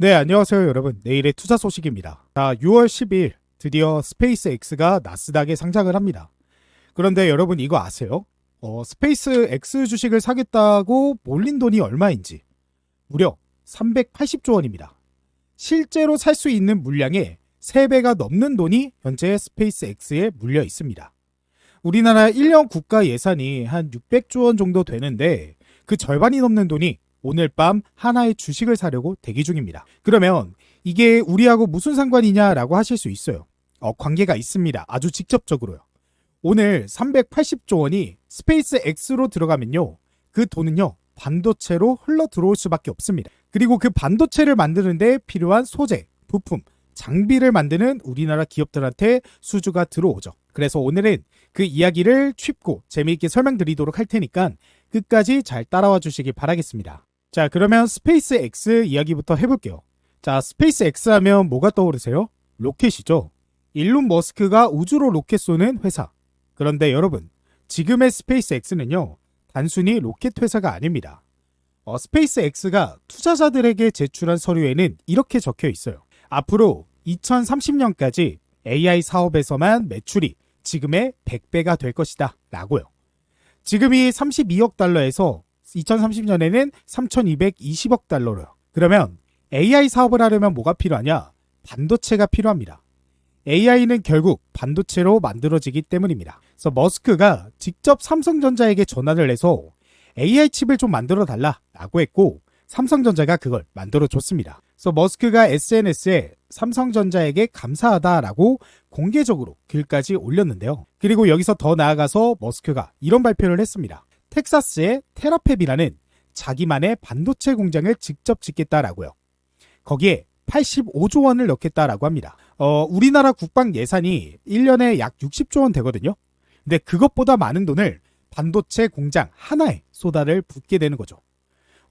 네, 안녕하세요 여러분. 내일의 투자 소식입니다. 자, 6월 10일 드디어 스페이스X가 나스닥에 상장을 합니다. 그런데 여러분 이거 아세요? 스페이스X 주식을 사겠다고 몰린 돈이 얼마인지 무려 380조 원입니다. 실제로 살 수 있는 물량의 3배가 넘는 돈이 현재 스페이스X에 물려 있습니다. 우리나라 1년 국가 예산이 한 600조 원 정도 되는데 그 절반이 넘는 돈이 오늘 밤 하나의 주식을 사려고 대기 중입니다. 그러면 이게 우리하고 무슨 상관이냐라고 하실 수 있어요. 관계가 있습니다. 아주 직접적으로요. 오늘 380조 원이 스페이스X로 들어가면요. 그 돈은요. 반도체로 흘러 들어올 수밖에 없습니다. 그리고 그 반도체를 만드는데 필요한 소재, 부품, 장비를 만드는 우리나라 기업들한테 수주가 들어오죠. 그래서 오늘은 그 이야기를 쉽고 재미있게 설명드리도록 할 테니까 끝까지 잘 따라와 주시기 바라겠습니다. 자, 그러면 스페이스X 이야기부터 해볼게요. 자, 스페이스X 하면 뭐가 떠오르세요? 로켓이죠. 일론 머스크가 우주로 로켓 쏘는 회사. 그런데 여러분, 지금의 스페이스X는요, 단순히 로켓 회사가 아닙니다. 스페이스X가 투자자들에게 제출한 서류에는 이렇게 적혀 있어요. 앞으로 2030년까지 AI 사업에서만 매출이 지금의 100배가 될 것이다 라고요. 지금이 32억 달러에서 2030년에는 3,220억 달러로요. 그러면 AI 사업을 하려면 뭐가 필요하냐? 반도체가 필요합니다. AI는 결국 반도체로 만들어지기 때문입니다. 그래서 머스크가 직접 삼성전자에게 전화를 해서 AI 칩을 좀 만들어 달라라고 했고 삼성전자가 그걸 만들어 줬습니다. 그래서 머스크가 SNS에 삼성전자에게 감사하다라고 공개적으로 글까지 올렸는데요. 그리고 여기서 더 나아가서 머스크가 이런 발표를 했습니다. 텍사스의 테라팹이라는 자기만의 반도체 공장을 직접 짓겠다라고요. 거기에 85조 원을 넣겠다라고 합니다. 우리나라 국방 예산이 1년에 약 60조 원 되거든요. 근데 그것보다 많은 돈을 반도체 공장 하나에 쏟아를 붓게 되는 거죠.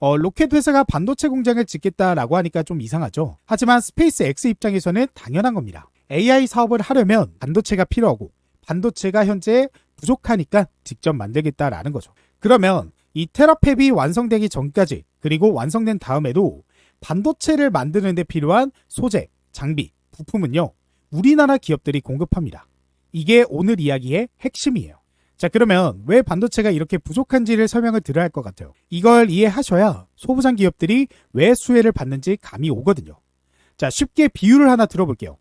로켓 회사가 반도체 공장을 짓겠다라고 하니까 좀 이상하죠. 하지만 스페이스X 입장에서는 당연한 겁니다. AI 사업을 하려면 반도체가 필요하고 반도체가 현재 부족하니까 직접 만들겠다라는 거죠. 그러면 이 테라팹이 완성되기 전까지 그리고 완성된 다음에도 반도체를 만드는 데 필요한 소재, 장비, 부품은요. 우리나라 기업들이 공급합니다. 이게 오늘 이야기의 핵심이에요. 자, 그러면 왜 반도체가 이렇게 부족한지를 설명을 드려야 할 것 같아요. 이걸 이해하셔야 소부장 기업들이 왜 수혜를 받는지 감이 오거든요. 자, 쉽게 비유를 하나 들어볼게요.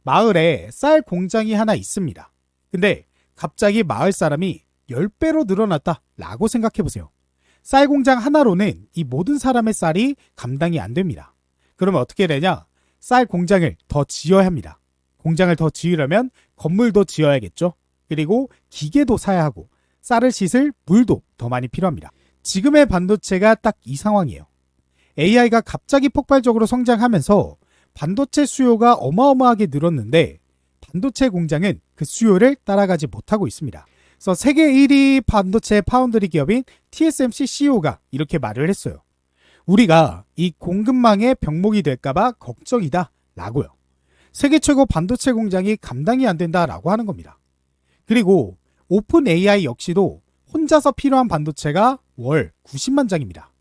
마을에 쌀 공장이 하나 있습니다. 근데 갑자기 마을 사람이 10배로 늘어났다 라고 생각해보세요. 쌀 공장 하나로는 이 모든 사람의 쌀이 감당이 안 됩니다. 그러면 어떻게 되냐? 쌀 공장을 더 지어야 합니다. 공장을 더 지으려면 건물도 지어야겠죠. 그리고 기계도 사야 하고 쌀을 씻을 물도 더 많이 필요합니다. 지금의 반도체가 딱 이 상황이에요. AI가 갑자기 폭발적으로 성장하면서 반도체 수요가 어마어마하게 늘었는데 반도체 공장은 그 수요를 따라가지 못하고 있습니다. 그래서 세계 1위 반도체 파운드리 기업인 TSMC CEO가 이렇게 말을 했어요. 우리가 이 공급망의 병목이 될까봐 걱정이다 라고요. 세계 최고 반도체 공장이 감당이 안 된다라고 하는 겁니다. 그리고 오픈 AI 역시도 혼자서 필요한 반도체가 월 90만 장입니다.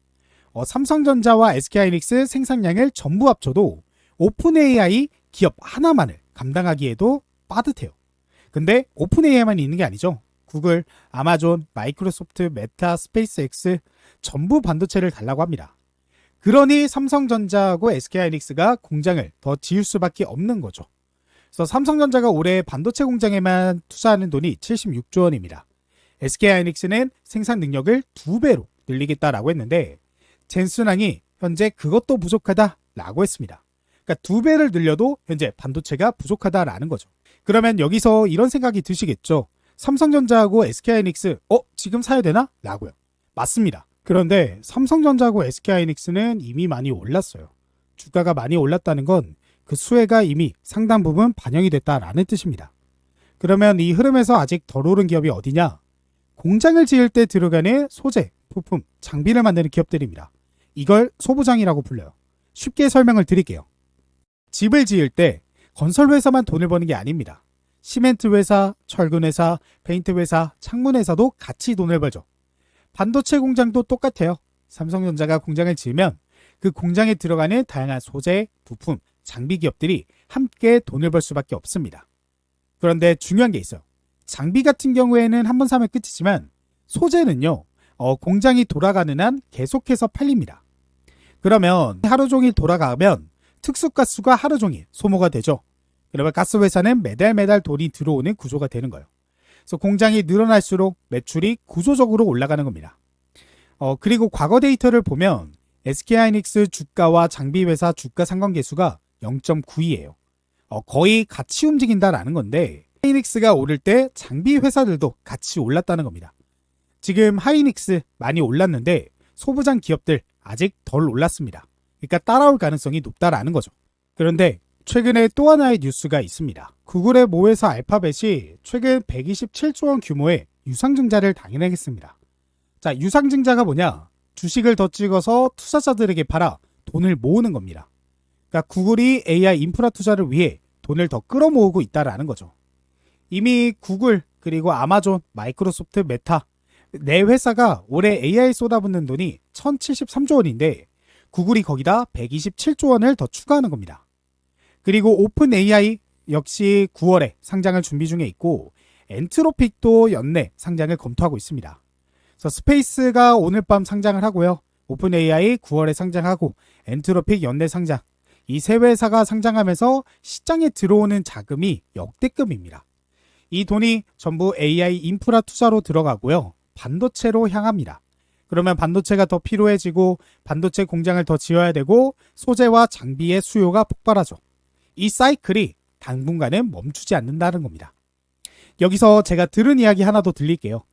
삼성전자와 SK하이닉스 생산량을 전부 합쳐도 오픈 AI 기업 하나만을 감당하기에도 빠듯해요. 근데 오픈 AI만 있는 게 아니죠. 구글, 아마존, 마이크로소프트, 메타, 스페이스X 전부 반도체를 달라고 합니다. 그러니 삼성전자하고 SK하이닉스가 공장을 더 지을 수밖에 없는 거죠. 그래서 삼성전자가 올해 반도체 공장에만 투자하는 돈이 76조 원입니다. SK하이닉스는 생산 능력을 2배로 늘리겠다라고 했는데 젠슨왕이 현재 그것도 부족하다라고 했습니다. 그러니까 2배를 늘려도 현재 반도체가 부족하다라는 거죠. 그러면 여기서 이런 생각이 드시겠죠. 삼성전자하고 SK하이닉스 지금 사야 되나? 라고요. 맞습니다. 그런데 삼성전자하고 SK하이닉스는 이미 많이 올랐어요. 주가가 많이 올랐다는 건 그 수혜가 이미 상당 부분 반영이 됐다라는 뜻입니다. 그러면 이 흐름에서 아직 덜 오른 기업이 어디냐? 공장을 지을 때 들어가는 소재, 부품, 장비를 만드는 기업들입니다. 이걸 소부장이라고 불러요. 쉽게 설명을 드릴게요. 집을 지을 때 건설 회사만 돈을 버는 게 아닙니다. 시멘트 회사, 철근 회사, 페인트 회사, 창문 회사도 같이 돈을 벌죠. 반도체 공장도 똑같아요. 삼성전자가 공장을 지으면 그 공장에 들어가는 다양한 소재, 부품, 장비 기업들이 함께 돈을 벌 수밖에 없습니다. 그런데 중요한 게 있어요. 장비 같은 경우에는 한번 사면 끝이지만 소재는요, 공장이 돌아가는 한 계속해서 팔립니다. 그러면 하루 종일 돌아가면 특수가스가 하루 종일 소모가 되죠. 그러면 가스회사는 매달 돈이 들어오는 구조가 되는 거예요. 그래서 공장이 늘어날수록 매출이 구조적으로 올라가는 겁니다. 그리고 과거 데이터를 보면 SK하이닉스 주가와 장비회사 주가 상관계수가 0.92예요. 거의 같이 움직인다라는 건데 하이닉스가 오를 때 장비 회사들도 같이 올랐다는 겁니다. 지금 하이닉스 많이 올랐는데 소부장 기업들 아직 덜 올랐습니다. 그러니까 따라올 가능성이 높다라는 거죠. 그런데 최근에 또 하나의 뉴스가 있습니다. 구글의 모회사 알파벳이 최근 127조 원 규모의 유상증자를 단행했습니다. 자, 유상증자가 뭐냐? 주식을 더 찍어서 투자자들에게 팔아 돈을 모으는 겁니다. 그러니까 구글이 AI 인프라 투자를 위해 돈을 더 끌어모으고 있다라는 거죠. 이미 구글, 그리고 아마존, 마이크로소프트, 메타 네 회사가 올해 AI 쏟아붓는 돈이 1073조 원인데 구글이 거기다 127조 원을 더 추가하는 겁니다. 그리고 오픈 AI 역시 9월에 상장을 준비 중에 있고 엔트로픽도 연내 상장을 검토하고 있습니다. 그래서 스페이스가 오늘 밤 상장을 하고요. 오픈 AI 9월에 상장하고 엔트로픽 연내 상장. 이 세 회사가 상장하면서 시장에 들어오는 자금이 역대급입니다. 이 돈이 전부 AI 인프라 투자로 들어가고요. 반도체로 향합니다. 그러면 반도체가 더 필요해지고 반도체 공장을 더 지어야 되고 소재와 장비의 수요가 폭발하죠. 이 사이클이 당분간은 멈추지 않는다는 겁니다. 여기서 제가 들은 이야기 하나 더 들릴게요.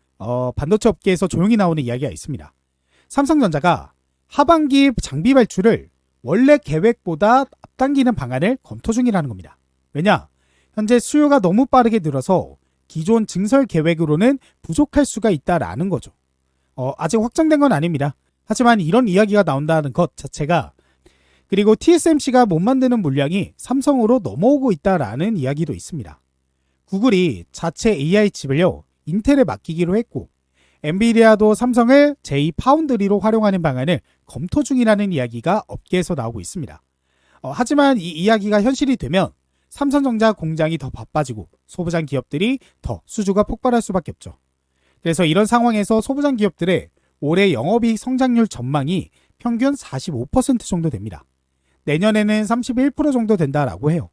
반도체 업계에서 조용히 나오는 이야기가 있습니다. 삼성전자가 하반기 장비 발주를 원래 계획보다 앞당기는 방안을 검토 중이라는 겁니다. 왜냐? 현재 수요가 너무 빠르게 늘어서 기존 증설 계획으로는 부족할 수가 있다라는 거죠. 아직 확정된 건 아닙니다. 하지만 이런 이야기가 나온다는 것 자체가 그리고 TSMC가 못 만드는 물량이 삼성으로 넘어오고 있다라는 이야기도 있습니다. 구글이 자체 AI 칩을요 인텔에 맡기기로 했고 엔비디아도 삼성을 제2파운드리로 활용하는 방안을 검토 중이라는 이야기가 업계에서 나오고 있습니다. 하지만 이 이야기가 현실이 되면 삼성전자 공장이 더 바빠지고 소부장 기업들이 더 수주가 폭발할 수밖에 없죠. 그래서 이런 상황에서 소부장 기업들의 올해 영업이익 성장률 전망이 평균 45% 정도 됩니다. 내년에는 31% 정도 된다라고 해요.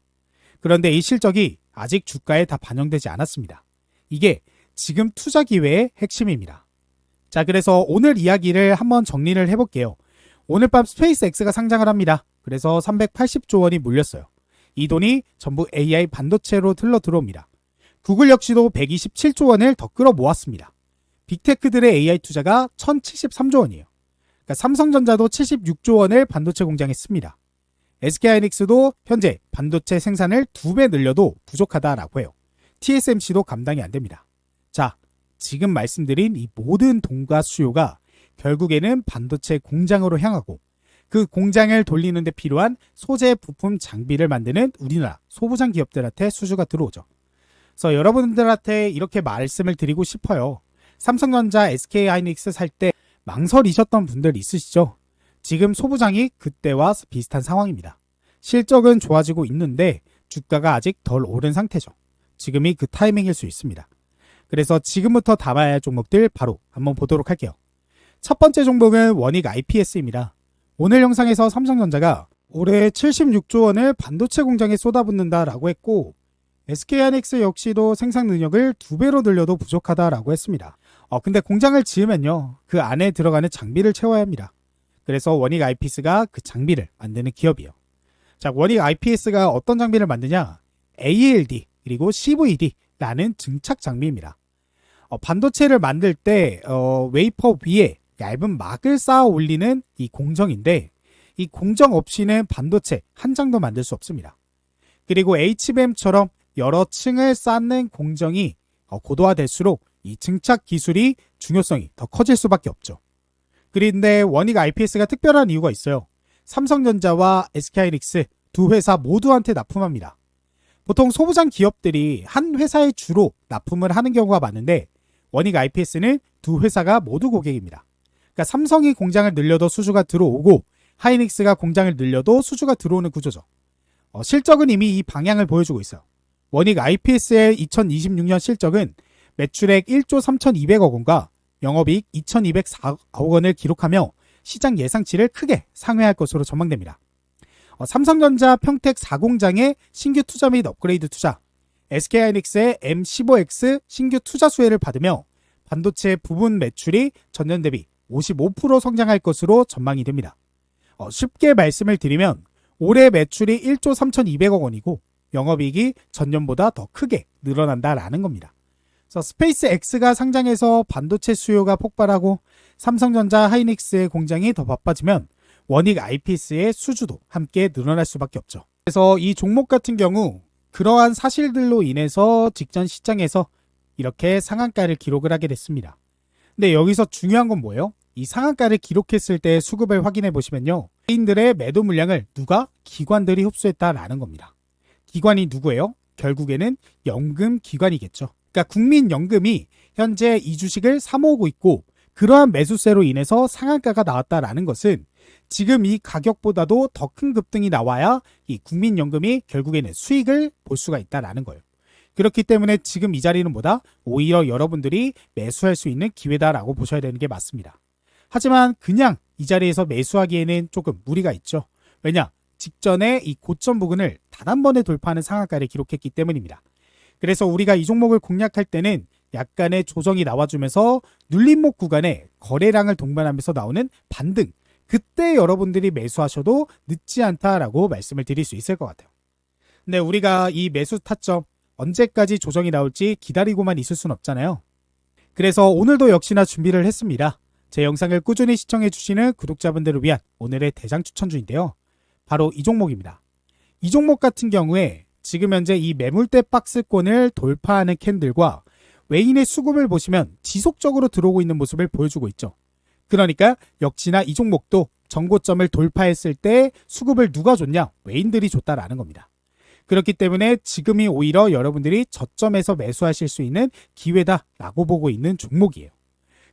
그런데 이 실적이 아직 주가에 다 반영되지 않았습니다. 이게 지금 투자 기회의 핵심입니다. 자, 그래서 오늘 이야기를 한번 정리를 해볼게요. 오늘 밤 스페이스X가 상장을 합니다. 그래서 380조 원이 몰렸어요. 이 돈이 전부 AI 반도체로 흘러 들어옵니다. 구글 역시도 127조 원을 더 끌어 모았습니다. 빅테크들의 AI 투자가 1073조 원이에요. 그러니까 삼성전자도 76조 원을 반도체 공장에 씁니다. SK하이닉스도 현재 반도체 생산을 2배 늘려도 부족하다라고 해요. TSMC도 감당이 안 됩니다. 자, 지금 말씀드린 이 모든 돈과 수요가 결국에는 반도체 공장으로 향하고 그 공장을 돌리는 데 필요한 소재, 부품, 장비를 만드는 우리나라 소부장 기업들한테 수주가 들어오죠. 그래서 여러분들한테 이렇게 말씀을 드리고 싶어요. 삼성전자, SK하이닉스 살 때 망설이셨던 분들 있으시죠? 지금 소부장이 그때와 비슷한 상황입니다. 실적은 좋아지고 있는데 주가가 아직 덜 오른 상태죠. 지금이 그 타이밍일 수 있습니다. 그래서 지금부터 담아야 할 종목들 바로 한번 보도록 할게요. 첫 번째 종목은 원익 IPS입니다. 오늘 영상에서 삼성전자가 올해 76조 원을 반도체 공장에 쏟아붓는다라고 했고 SK하이닉스 역시도 생산 능력을 2배로 늘려도 부족하다라고 했습니다. 근데 공장을 지으면요 그 안에 들어가는 장비를 채워야 합니다. 그래서 원익 IPS가 그 장비를 만드는 기업이에요. 자, 원익 IPS가 어떤 장비를 만드냐? ALD 그리고 CVD라는 증착 장비입니다. 반도체를 만들 때 웨이퍼 위에 얇은 막을 쌓아 올리는 이 공정인데 이 공정 없이는 반도체 한 장도 만들 수 없습니다. 그리고 HBM처럼 여러 층을 쌓는 공정이 고도화될수록 이 증착 기술이 중요성이 더 커질 수밖에 없죠. 그런데 원익 IPS가 특별한 이유가 있어요. 삼성전자와 SK하이닉스 두 회사 모두한테 납품합니다. 보통 소부장 기업들이 한 회사에 주로 납품을 하는 경우가 많은데 원익 IPS는 두 회사가 모두 고객입니다. 그러니까 삼성이 공장을 늘려도 수주가 들어오고 하이닉스가 공장을 늘려도 수주가 들어오는 구조죠. 실적은 이미 이 방향을 보여주고 있어요. 원익 IPS의 2026년 실적은 매출액 1조 3,200억 원과 영업이익 2,204억 원을 기록하며 시장 예상치를 크게 상회할 것으로 전망됩니다. 삼성전자 평택 4공장의 신규 투자 및 업그레이드 투자, SK하이닉스의 M15X 신규 투자 수혜를 받으며 반도체 부분 매출이 전년 대비 55% 성장할 것으로 전망이 됩니다. 쉽게 말씀을 드리면 올해 매출이 1조 3,200억 원이고 영업이익이 전년보다 더 크게 늘어난다라는 겁니다. 그래서 스페이스 X가 상장해서 반도체 수요가 폭발하고 삼성전자 하이닉스의 공장이 더 바빠지면 원익 IPS의 수주도 함께 늘어날 수밖에 없죠. 그래서 이 종목 같은 경우 그러한 사실들로 인해서 직전 시장에서 이렇게 상한가를 기록을 하게 됐습니다. 근데 여기서 중요한 건 뭐예요? 이 상한가를 기록했을 때 수급을 확인해 보시면요. 개인들의 매도 물량을 누가? 기관들이 흡수했다라는 겁니다. 기관이 누구예요? 결국에는 연금기관이겠죠. 그러니까 국민연금이 현재 이 주식을 사모으고 있고 그러한 매수세로 인해서 상한가가 나왔다라는 것은 지금 이 가격보다도 더 큰 급등이 나와야 이 국민연금이 결국에는 수익을 볼 수가 있다라는 거예요. 그렇기 때문에 지금 이 자리는 뭐다? 오히려 여러분들이 매수할 수 있는 기회다라고 보셔야 되는 게 맞습니다. 하지만 그냥 이 자리에서 매수하기에는 조금 무리가 있죠. 왜냐? 직전에 이 고점 부근을 단 한 번에 돌파하는 상한가를 기록했기 때문입니다. 그래서 우리가 이 종목을 공략할 때는 약간의 조정이 나와주면서 눌림목 구간에 거래량을 동반하면서 나오는 반등, 그때 여러분들이 매수하셔도 늦지 않다라고 말씀을 드릴 수 있을 것 같아요. 근데 우리가 이 매수 타점 언제까지 조정이 나올지 기다리고만 있을 순 없잖아요. 그래서 오늘도 역시나 준비를 했습니다. 제 영상을 꾸준히 시청해 주시는 구독자분들을 위한 오늘의 대장 추천주인데요. 바로 이 종목입니다. 이 종목 같은 경우에 지금 현재 이 매물대 박스권을 돌파하는 캔들과 외인의 수급을 보시면 지속적으로 들어오고 있는 모습을 보여주고 있죠. 그러니까 역시나 이 종목도 전고점을 돌파했을 때 수급을 누가 줬냐? 외인들이 줬다라는 겁니다. 그렇기 때문에 지금이 오히려 여러분들이 저점에서 매수하실 수 있는 기회다라고 보고 있는 종목이에요.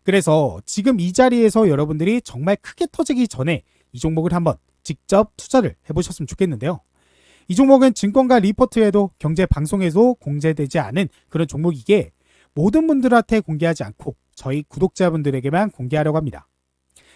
그래서 지금 이 자리에서 여러분들이 정말 크게 터지기 전에 이 종목을 한번 직접 투자를 해보셨으면 좋겠는데요. 이 종목은 증권가 리포트에도 경제 방송에도 공개되지 않은 그런 종목이기에 모든 분들한테 공개하지 않고 저희 구독자분들에게만 공개하려고 합니다.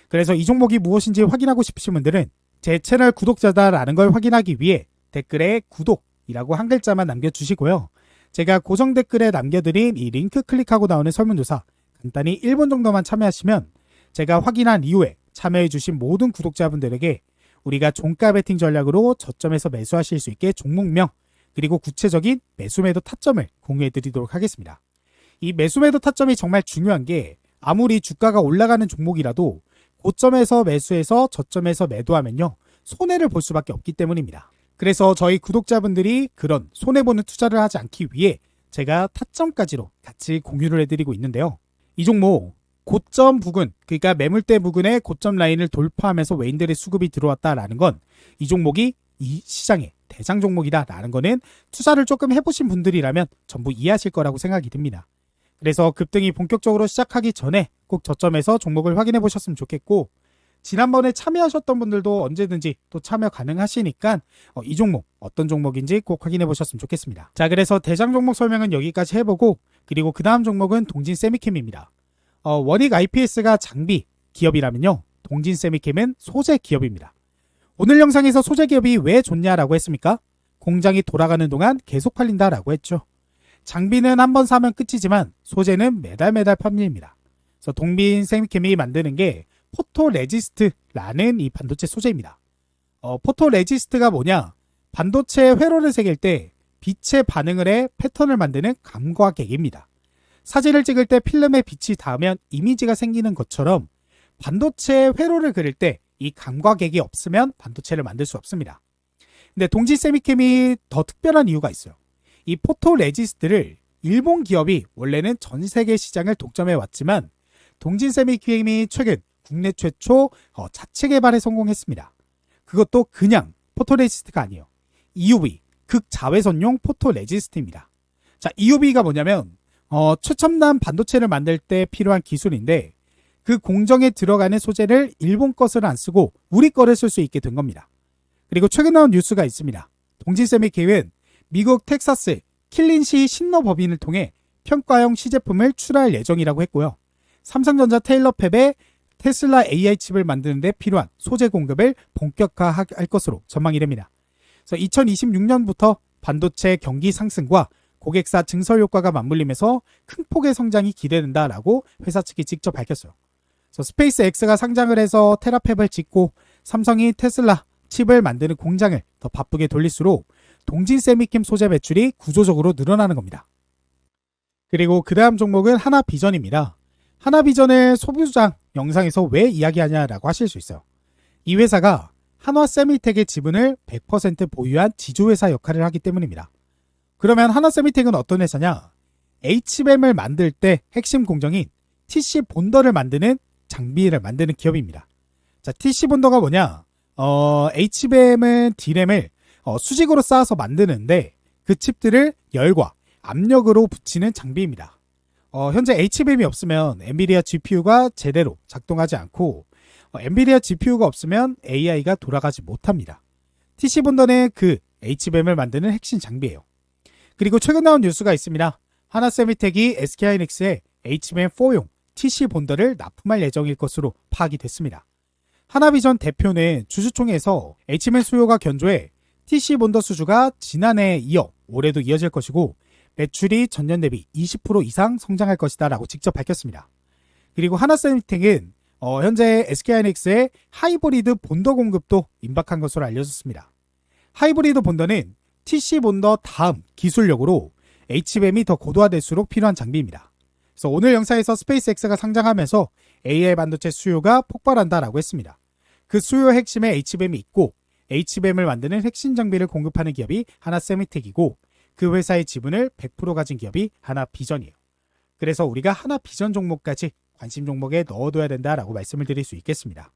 그래서 이 종목이 무엇인지 확인하고 싶으신 분들은 제 채널 구독자다라는 걸 확인하기 위해 댓글에 구독이라고 한 글자만 남겨주시고요. 제가 고정 댓글에 남겨드린 이 링크 클릭하고 나오는 설문조사 간단히 1분 정도만 참여하시면 제가 확인한 이후에 참여해주신 모든 구독자분들에게 우리가 종가 베팅 전략으로 저점에서 매수하실 수 있게 종목명 그리고 구체적인 매수매도 타점을 공유해드리도록 하겠습니다. 이 매수매도 타점이 정말 중요한 게 아무리 주가가 올라가는 종목이라도 고점에서 매수해서 저점에서 매도하면요 손해를 볼 수밖에 없기 때문입니다. 그래서 저희 구독자분들이 그런 손해보는 투자를 하지 않기 위해 제가 타점까지로 같이 공유를 해드리고 있는데요. 이 종목 고점 부근, 그러니까 매물대 부근의 고점 라인을 돌파하면서 외인들의 수급이 들어왔다라는 건 이 종목이 이 시장의 대장 종목이다라는 거는 투자를 조금 해보신 분들이라면 전부 이해하실 거라고 생각이 듭니다. 그래서 급등이 본격적으로 시작하기 전에 꼭 저점에서 종목을 확인해 보셨으면 좋겠고, 지난번에 참여하셨던 분들도 언제든지 또 참여 가능하시니까 이 종목 어떤 종목인지 꼭 확인해 보셨으면 좋겠습니다. 자, 그래서 대장 종목 설명은 여기까지 해보고, 그리고 그 다음 종목은 동진 세미캠입니다. 원익 IPS가 장비 기업이라면요, 동진 세미캠은 소재 기업입니다. 오늘 영상에서 소재 기업이 왜 좋냐라고 했습니까? 공장이 돌아가는 동안 계속 팔린다라고 했죠. 장비는 한번 사면 끝이지만 소재는 매달 판매입니다. 그래서 동진 세미캠이 만드는 게 포토레지스트라는 이 반도체 소재입니다. 포토레지스트가 뭐냐? 반도체 회로를 새길 때 빛에 반응을 해 패턴을 만드는 감과객입니다. 사진을 찍을 때 필름에 빛이 닿으면 이미지가 생기는 것처럼 반도체 회로를 그릴 때 이 감과객이 없으면 반도체를 만들 수 없습니다. 근데 동진 세미캠이 더 특별한 이유가 있어요. 이 포토레지스트를 일본 기업이 원래는 전 세계 시장을 독점해 왔지만 동진 세미캠이 최근 국내 최초 자체 개발에 성공했습니다. 그것도 그냥 포토레지스트가 아니에요. EUV, 극자외선용 포토레지스트입니다. 자, EUV가 뭐냐면 최첨단 반도체를 만들 때 필요한 기술인데, 그 공정에 들어가는 소재를 일본 것을 안 쓰고 우리 거를 쓸 수 있게 된 겁니다. 그리고 최근 나온 뉴스가 있습니다. 동진세미케이는 미국 텍사스 킬린시 신너 법인을 통해 평가형 시제품을 출하할 예정이라고 했고요. 삼성전자 테일러팹에 테슬라 AI 칩을 만드는 데 필요한 소재 공급을 본격화할 것으로 전망이 됩니다. 그래서 2026년부터 반도체 경기 상승과 고객사 증설 효과가 맞물리면서 큰 폭의 성장이 기대된다라고 회사 측이 직접 밝혔어요. 그래서 스페이스X가 상장을 해서 테라팹을 짓고 삼성이 테슬라 칩을 만드는 공장을 더 바쁘게 돌릴수록 동진 세미캠 소재 매출이 구조적으로 늘어나는 겁니다. 그리고 그 다음 종목은 하나비전입니다. 하나비전을 소부장 영상에서 왜 이야기하냐라고 하실 수 있어요. 이 회사가 한화세미텍의 지분을 100% 보유한 지주회사 역할을 하기 때문입니다. 그러면 한화세미텍은 어떤 회사냐? HBM을 만들 때 핵심 공정인 TC 본더를 만드는 장비를 만드는 기업입니다. 자, TC 본더가 뭐냐? HBM은 D램을 수직으로 쌓아서 만드는데 그 칩들을 열과 압력으로 붙이는 장비입니다. 현재 HBM이 없으면 엔비디아 GPU가 제대로 작동하지 않고 엔비디아 GPU가 없으면 AI가 돌아가지 못합니다. TC 본더는 그 HBM을 만드는 핵심 장비예요. 그리고 최근 나온 뉴스가 있습니다. 하나세미텍이 SK하이닉스에 HBM4용 TC 본더를 납품할 예정일 것으로 파악이 됐습니다. 하나비전 대표는 주주총회에서 HBM 수요가 견조해 TC 본더 수주가 지난해에 이어 올해도 이어질 것이고 매출이 전년 대비 20% 이상 성장할 것이다 라고 직접 밝혔습니다. 그리고 하나세미텍은 현재 SK하이닉스의 하이브리드 본더 공급도 임박한 것으로 알려졌습니다. 하이브리드 본더는 TC 본더 다음 기술력으로 HBM이 더 고도화될수록 필요한 장비입니다. 그래서 오늘 영상에서 스페이스X가 상장하면서 AI 반도체 수요가 폭발한다라고 했습니다. 그 수요 핵심에 HBM이 있고 HBM을 만드는 핵심 장비를 공급하는 기업이 하나세미텍이고 그 회사의 지분을 100% 가진 기업이 하나비전이에요. 그래서 우리가 하나비전 종목까지 관심 종목에 넣어둬야 된다라고 말씀을 드릴 수 있겠습니다.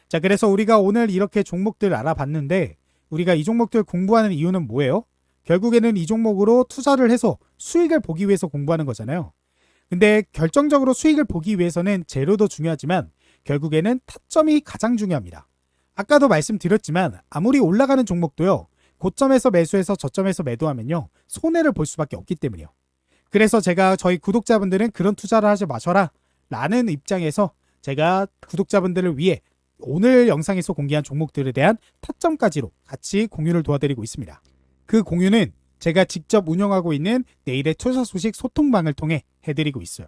자, 그래서 우리가 오늘 이렇게 종목들 알아봤는데 우리가 이 종목들 공부하는 이유는 뭐예요? 결국에는 이 종목으로 투자를 해서 수익을 보기 위해서 공부하는 거잖아요. 근데 결정적으로 수익을 보기 위해서는 재료도 중요하지만 결국에는 타점이 가장 중요합니다. 아까도 말씀드렸지만 아무리 올라가는 종목도요. 고점에서 매수해서 저점에서 매도하면요. 손해를 볼 수밖에 없기 때문이에요. 그래서 제가 저희 구독자분들은 그런 투자를 하지 마셔라 라는 입장에서 제가 구독자분들을 위해 오늘 영상에서 공개한 종목들에 대한 타점까지로 같이 공유를 도와드리고 있습니다. 그 공유는 제가 직접 운영하고 있는 내일의 투자 소식 소통방을 통해 해드리고 있어요.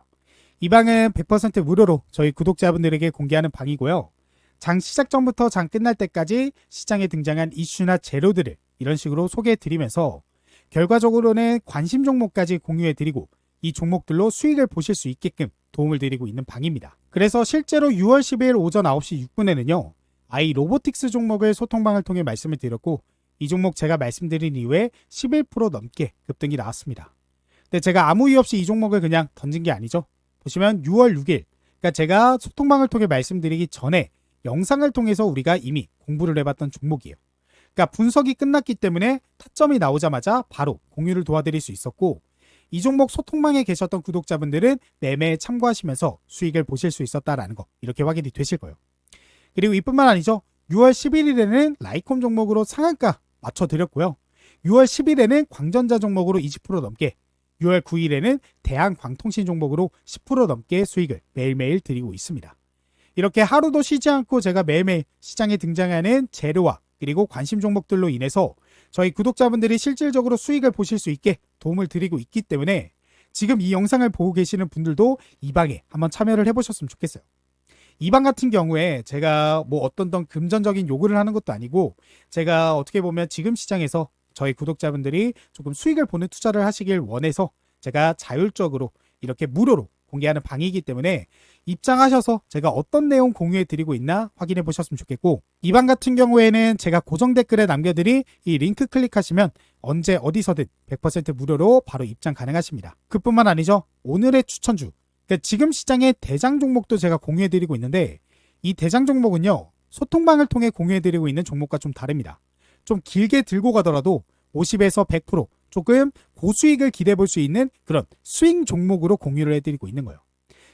이 방은 100% 무료로 저희 구독자분들에게 공개하는 방이고요. 장 시작 전부터 장 끝날 때까지 시장에 등장한 이슈나 재료들을 이런 식으로 소개해드리면서 결과적으로는 관심 종목까지 공유해드리고 이 종목들로 수익을 보실 수 있게끔 도움을 드리고 있는 방입니다. 그래서 실제로 6월 10일 오전 9시 6분에는요. 아이 로보틱스 종목을 소통방을 통해 말씀을 드렸고 이 종목 제가 말씀드린 이후에 11% 넘게 급등이 나왔습니다. 근데 제가 아무 이유 없이 이 종목을 그냥 던진 게 아니죠. 보시면 6월 6일 그러니까 제가 소통방을 통해 말씀드리기 전에 영상을 통해서 우리가 이미 공부를 해봤던 종목이에요. 그러니까 분석이 끝났기 때문에 타점이 나오자마자 바로 공유를 도와드릴 수 있었고 이 종목 소통방에 계셨던 구독자분들은 매매에 참고하시면서 수익을 보실 수 있었다라는 거 이렇게 확인이 되실 거예요. 그리고 이뿐만 아니죠. 6월 11일에는 라이콤 종목으로 상한가 맞춰드렸고요. 6월 10일에는 광전자 종목으로 20% 넘게 6월 9일에는 대한광통신 종목으로 10% 넘게 수익을 매일매일 드리고 있습니다. 이렇게 하루도 쉬지 않고 제가 매일매일 시장에 등장하는 재료와 그리고 관심 종목들로 인해서 저희 구독자분들이 실질적으로 수익을 보실 수 있게 도움을 드리고 있기 때문에 지금 이 영상을 보고 계시는 분들도 이 방에 한번 참여를 해보셨으면 좋겠어요. 이 방 같은 경우에 제가 뭐 어떤 금전적인 요구를 하는 것도 아니고 제가 어떻게 보면 지금 시장에서 저희 구독자분들이 조금 수익을 보는 투자를 하시길 원해서 제가 자율적으로 이렇게 무료로 공개하는 방이기 때문에 입장하셔서 제가 어떤 내용 공유해 드리고 있나 확인해 보셨으면 좋겠고 이 방 같은 경우에는 제가 고정 댓글에 남겨드린 이 링크 클릭하시면 언제 어디서든 100% 무료로 바로 입장 가능하십니다. 그뿐만 아니죠. 오늘의 추천주 그러니까 지금 시장의 대장 종목도 제가 공유해 드리고 있는데 이 대장 종목은요. 소통방을 통해 공유해 드리고 있는 종목과 좀 다릅니다. 좀 길게 들고 가더라도 50에서 100% 조금 고수익을 기대해 볼 수 있는 그런 스윙 종목으로 공유를 해드리고 있는 거예요.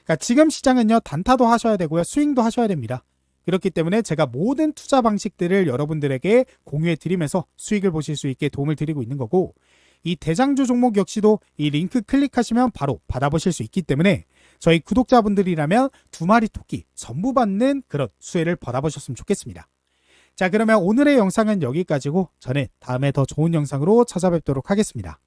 그러니까 지금 시장은요, 단타도 하셔야 되고요, 스윙도 하셔야 됩니다. 그렇기 때문에 제가 모든 투자 방식들을 여러분들에게 공유해 드리면서 수익을 보실 수 있게 도움을 드리고 있는 거고, 이 대장주 종목 역시도 이 링크 클릭하시면 바로 받아보실 수 있기 때문에 저희 구독자분들이라면 2마리 토끼 전부 받는 그런 수혜를 받아보셨으면 좋겠습니다. 자, 그러면 오늘의 영상은 여기까지고 저는 다음에 더 좋은 영상으로 찾아뵙도록 하겠습니다.